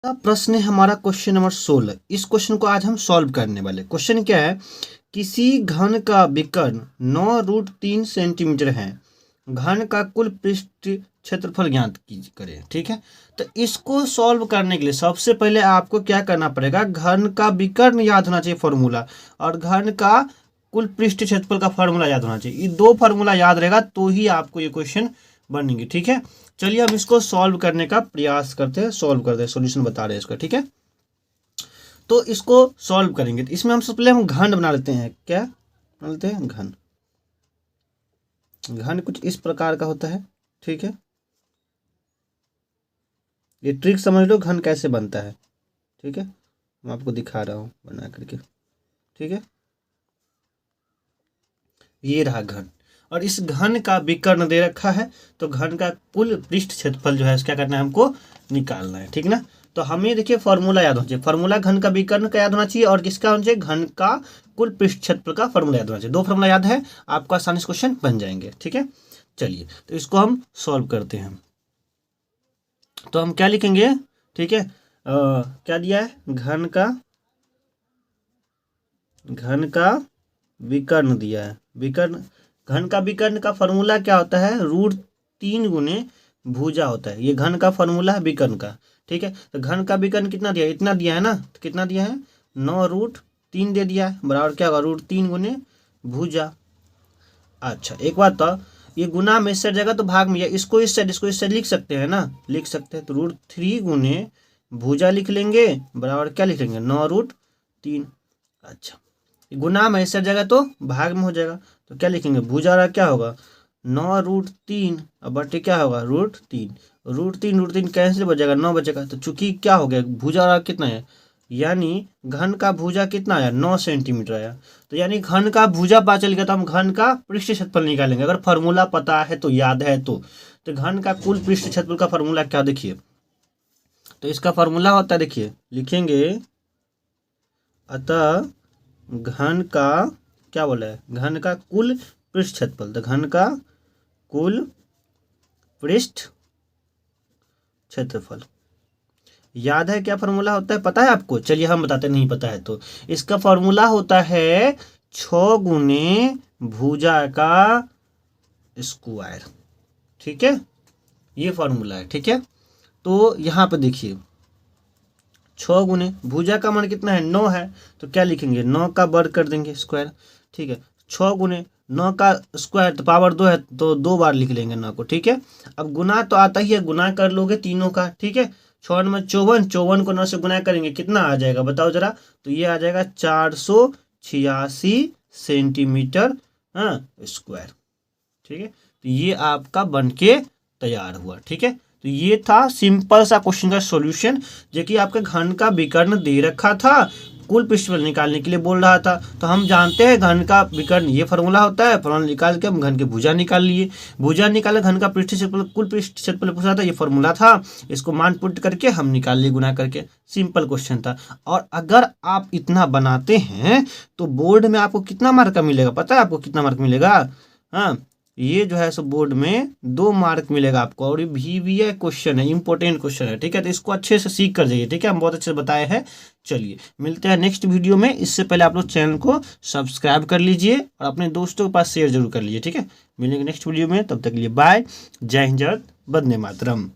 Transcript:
प्रश्न है हमारा क्वेश्चन नंबर 16। इस क्वेश्चन को आज हम सॉल्व करने वाले। क्वेश्चन क्या है, किसी घन का विकर्ण 9√3 सेंटीमीटर है, घन का कुल पृष्ठ क्षेत्रफल ज्ञात करें। ठीक है, तो इसको सॉल्व करने के लिए सबसे पहले आपको क्या करना पड़ेगा, घन का विकर्ण याद होना चाहिए फॉर्मूला, और घन का कुल पृष्ठ क्षेत्रफल का फॉर्मूला याद होना चाहिए। ये दो फार्मूला याद रहेगा तो ही आपको ये क्वेश्चन बनेंगे। ठीक है, चलिए हम इसको सॉल्व करने का प्रयास करते हैं, सॉल्व करते हैं, सॉल्यूशन बता रहे हैं इसका। ठीक है, तो इसको सॉल्व करेंगे तो इसमें हम सबसे पहले हम घन बना लेते हैं। क्या बना लेते हैं? घन। घन कुछ इस प्रकार का होता है। ठीक है, ये ट्रिक समझ लो घन कैसे बनता है। ठीक है, मैं आपको दिखा रहा हूँ बना करके। ठीक है, ये रहा घन, और इस घन का विकर्ण दे रखा है, तो घन का कुल पृष्ठ क्षेत्रफल जो है क्या करना है, हमको निकालना है। ठीक ना, तो हमें देखिए फॉर्मूला याद होना चाहिए। फॉर्मूला घन का विकर्ण का याद होना चाहिए और किसका होना चाहिए, घन का कुल पृष्ठ क्षेत्रफल का फॉर्मूला याद होना चाहिए। दो फॉर्मूला याद है आपको, आसानी से क्वेश्चन बन जाएंगे। ठीक है, चलिए तो इसको हम सॉल्व करते हैं। तो हम क्या लिखेंगे? ठीक है, क्या दिया है, घन का विकर्ण दिया है। विकर्ण, घन का विकर्ण का फॉर्मूला क्या होता है, √3 गुने भुजा होता है। ये घन का फॉर्मूला है विकर्ण का। ठीक है, तो घन का विकर्ण कितना दिया है, इतना दिया है ना, तो कितना दिया है, 9√3 दे दिया है, बराबर क्या होगा, √3 गुने भुजा। अच्छा एक बात, तो ये गुना में इस साइड जाएगा तो भाग में, या इसको इस साइड लिख सकते हैं ना, लिख सकते हैं। तो √3 गुने भुजा लिख लेंगे, बराबर क्या लिख लेंगे, 9√3। अच्छा, गुना में इस जगह तो भाग में हो जाएगा, तो क्या लिखेंगे, भुजा रहा क्या होगा, 9√3, और बटे क्या होगा, √3। √3 कैंसिल बचेगा, 9 बचेगा। तो चूंकि क्या हो गया, भुजा रहा कितना है, यानी घन का भुजा कितना आया, 9 सेंटीमीटर आया। तो यानी घन का भुजा पता चल गया, तो हम घन का पृष्ठ क्षेत्रफल निकालेंगे। अगर फार्मूला पता है तो, याद है तो घन का कुल पृष्ठ क्षेत्रफल का फार्मूला क्या, देखिए, तो इसका फार्मूला होता है, देखिए लिखेंगे, अतः घन का क्या बोला है, घन का कुल पृष्ठ क्षेत्रफल, तो घन का कुल पृष्ठ क्षेत्रफल याद है क्या फॉर्मूला होता है, पता है आपको? चलिए हम बताते, नहीं पता है तो इसका फॉर्मूला होता है 6 गुने भुजा का स्क्वायर। ठीक है, ये फॉर्मूला है। ठीक है, तो यहाँ पे देखिए 6 गुने भुजा का मान कितना है, 9 है, तो क्या लिखेंगे, 9 का वर्ग कर देंगे स्क्वायर। ठीक है, 6 गुने 9 का स्क्वायर तो पावर 2 है, तो 2 बार लिख लेंगे 9 को। ठीक है, अब गुना तो आता ही है, गुना कर लोगे तीनों का। ठीक है, 6 में 54, 54 को 9 से गुना करेंगे, कितना आ जाएगा बताओ जरा, तो ये आ जाएगा 486 सेंटीमीटर स्क्वायर। ठीक है, तो ये आपका बन के तैयार हुआ। ठीक है, तो ये था सिंपल सा क्वेश्चन का सॉल्यूशन, जो कि आपके घन का विकर्ण दे रखा था, कुल पृष्ठफल निकालने के लिए बोल रहा था। तो हम जानते हैं घन का विकर्ण ये फार्मूला होता है, फार्मूला निकाल के हम घन के भुजा निकाल लिए, भुजा निकाले, घन का पृष्ठ क्षेत्रफल कुल पृष्ठ क्षेत्रफल पूछा था, ये फार्मूला था, इसको मान पुट करके हम निकाल लिए गुना करके। सिंपल क्वेश्चन था, और अगर आप इतना बनाते हैं तो बोर्ड में आपको कितना मार्क का मिलेगा, पता है आपको कितना मार्क मिलेगा? हाँ, ये जो है सो बोर्ड में 2 मार्क मिलेगा आपको, और ये VBA क्वेश्चन है, इंपॉर्टेंट क्वेश्चन है। ठीक है, तो इसको अच्छे से सीख कर जाइए। ठीक है, हम बहुत अच्छे से बताए हैं। चलिए मिलते हैं नेक्स्ट वीडियो में। इससे पहले आप लोग चैनल को सब्सक्राइब कर लीजिए और अपने दोस्तों के पास शेयर जरूर कर लीजिए। ठीक है, मिलेंगे नेक्स्ट वीडियो में, तब तक के लिए बाय, जय हिंद, वंदे मातरम।